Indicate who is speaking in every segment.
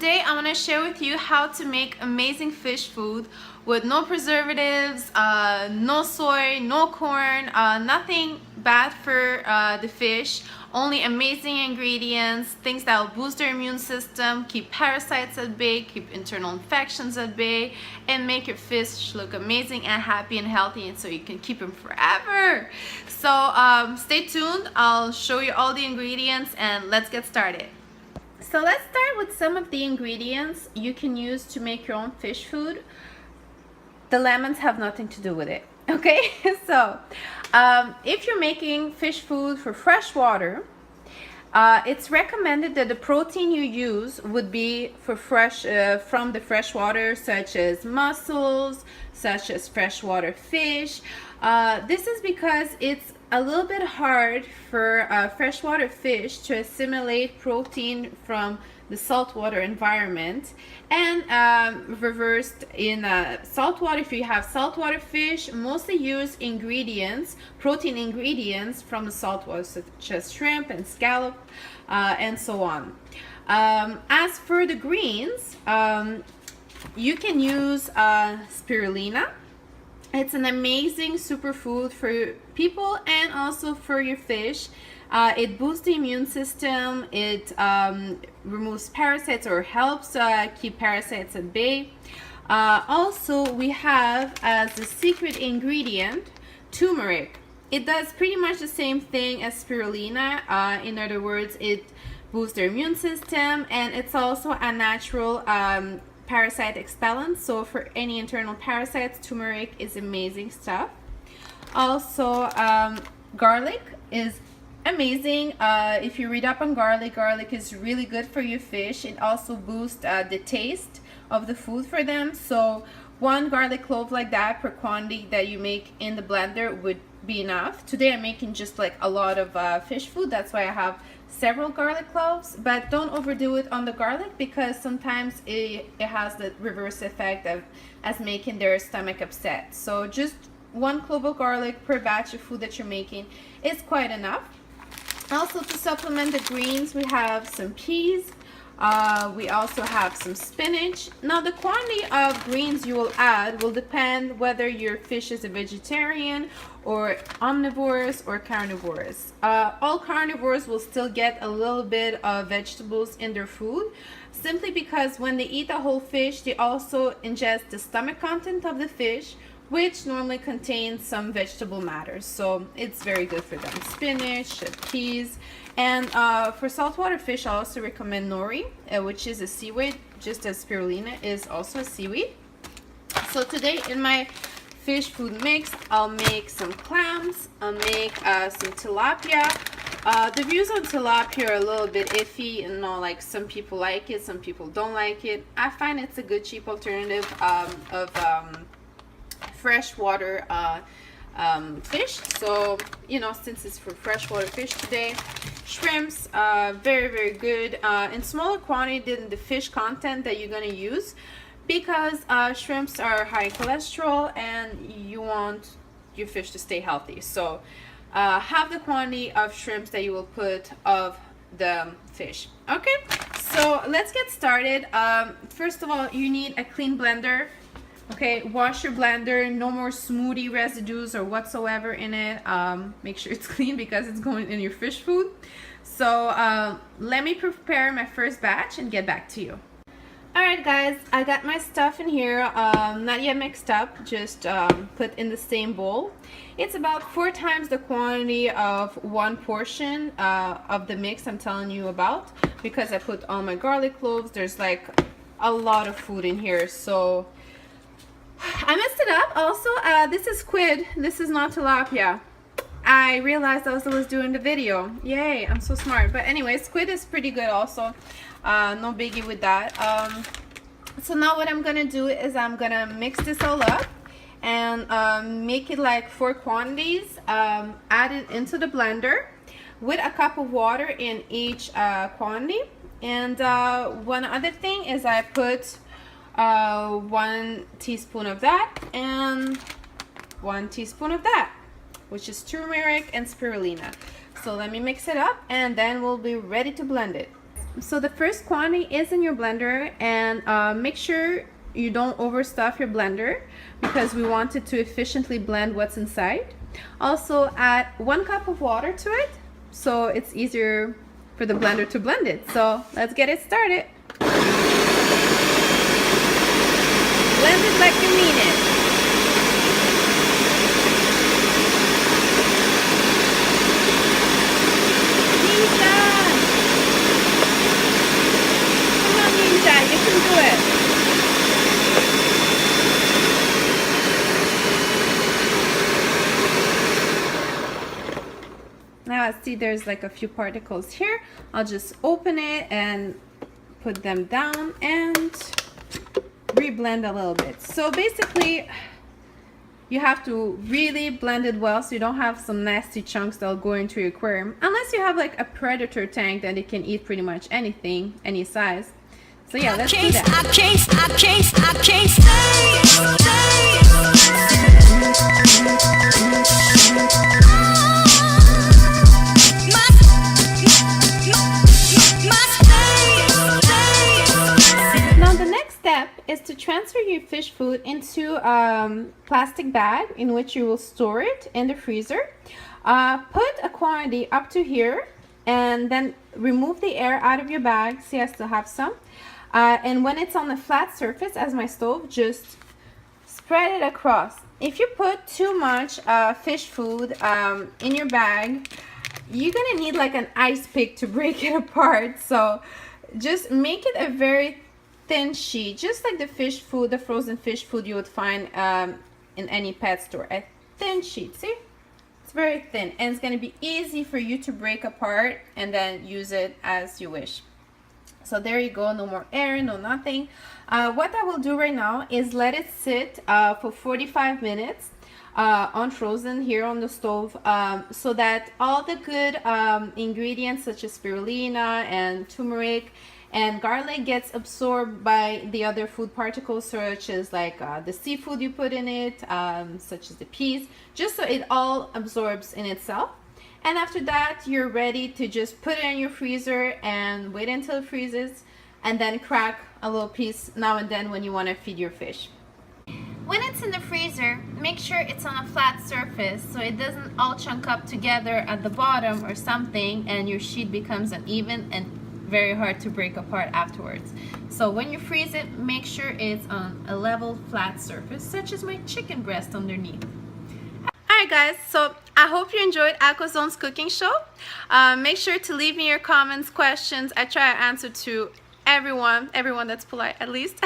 Speaker 1: today I'm going to share with you how to make amazing fish food with no preservatives, no soy, no corn, nothing bad for the fish, only amazing ingredients, things that will boost their immune system, keep parasites at bay, keep internal infections at bay, and make your fish look amazing and happy and healthy, and so you can keep them forever. So stay tuned, I'll show you all the ingredients and let's get started. So let's start with some of the ingredients you can use to make your own fish food. The lemons have nothing to do with it, okay? So if you're making fish food for fresh water, it's recommended that the protein you use would be for from the fresh water, such as mussels, such as freshwater fish. This is because it's a little bit hard for freshwater fish to assimilate protein from the saltwater environment, and reversed in saltwater. If you have saltwater fish, mostly use ingredients, protein ingredients from the saltwater, such as shrimp and scallop and so on. As for the greens, you can use spirulina. It's an amazing superfood for people and also for your fish. It boosts the immune system, it removes parasites or helps keep parasites at bay. Also, we have as a secret ingredient turmeric. It does pretty much the same thing as spirulina. In other words, it boosts their immune system, and it's also a natural parasite expellent. So for any internal parasites, turmeric is amazing stuff. Also, garlic is amazing. If you read up on garlic, garlic is really good for your fish. It also boosts the taste of the food for them. So one garlic clove like that per quantity that you make in the blender would be enough. Today I'm making just like a lot of fish food, that's why I have several garlic cloves, but don't overdo it on the garlic, because sometimes it has the reverse effect of as making their stomach upset. So just one clove of garlic per batch of food that you're making is quite enough. Also, to supplement the greens, we have some peas. We also have some spinach. Now, the quantity of greens you will add will depend whether your fish is a vegetarian or omnivorous or carnivorous. All carnivores will still get a little bit of vegetables in their food, simply because when they eat a whole fish, they also ingest the stomach content of the fish, which normally contains some vegetable matter. So it's very good for them. Spinach, peas, and for saltwater fish, I also recommend nori, which is a seaweed, just as spirulina is also a seaweed. So today in my fish food mix, I'll make some clams, I'll make some tilapia. The views on tilapia are a little bit iffy, you know, like some people like it, some people don't like it. I find it's a good cheap alternative of freshwater fish. So, you know, since it's for freshwater fish today, shrimps, very good in smaller quantity than the fish content that you're going to use, because shrimps are high in cholesterol and you want your fish to stay healthy. So have the quantity of shrimps that you will put of the fish. Okay, so let's get started. First of all, you need a clean blender. Okay, wash your blender, no more smoothie residues or whatsoever in it. Make sure it's clean because it's going in your fish food. So let me prepare my first batch and get back to you. Alright guys, I got my stuff in here, not yet mixed up, just put in the same bowl. It's about 4 times the quantity of one portion of the mix I'm telling you about, because I put all my garlic cloves. There's like a lot of food in here, so I messed it up. Also, this is squid. This is not tilapia. I realized as I was doing the video. Yay, I'm so smart. But anyway, squid is pretty good also. No biggie with that. So now what I'm gonna do is I'm gonna mix this all up and make it like 4 quantities. Add it into the blender with a cup of water in each quantity. And one other thing is I put 1 teaspoon of that and 1 teaspoon of that, which is turmeric and spirulina. So let me mix it up and then we'll be ready to blend it. So the first quantity is in your blender, and make sure you don't overstuff your blender because we want it to efficiently blend what's inside. Also add 1 cup of water to it so it's easier for the blender to blend it. So let's get it started. Blend it like you mean it. Ninja! Come on, Ninja, you can do it. Now I see there's like a few particles here. I'll just open it and put them down and reblend a little bit. So basically you have to really blend it well so you don't have some nasty chunks that'll go into your aquarium, unless you have like a predator tank that it can eat pretty much anything, any size. So yeah, let's do that. Is to transfer your fish food into a plastic bag in which you will store it in the freezer. Put a quantity up to here and then remove the air out of your bag. See, I still have some. And when it's on a flat surface as my stove, just spread it across. If you put too much fish food in your bag, you're gonna need like an ice pick to break it apart. So just make it a very thin sheet, just like the fish food, the frozen fish food you would find in any pet store. A thin sheet, see? It's very thin, and it's going to be easy for you to break apart and then use it as you wish. So there you go, no more air, no nothing. What I will do right now is let it sit for 45 minutes unfrozen here on the stove, so that all the good ingredients such as spirulina and turmeric and garlic gets absorbed by the other food particles, such as like the seafood you put in it, such as the peas, just so it all absorbs in itself. And after that, you're ready to just put it in your freezer and wait until it freezes, and then crack a little piece now and then when you want to feed your fish. When it's in the freezer, make sure it's on a flat surface so it doesn't all chunk up together at the bottom or something and your sheet becomes uneven and very hard to break apart afterwards. So when you freeze it, make sure it's on a level flat surface, such as my chicken breast underneath. Alright guys, so I hope you enjoyed Aquazone's cooking show. Make sure to leave me your comments, questions. I try to answer to everyone that's polite at least.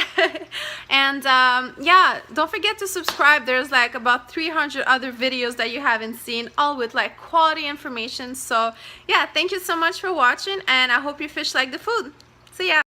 Speaker 1: And yeah, don't forget to subscribe. There's like about 300 other videos that you haven't seen, all with like quality information. So yeah, thank you so much for watching, and I hope your fish like the food. See ya.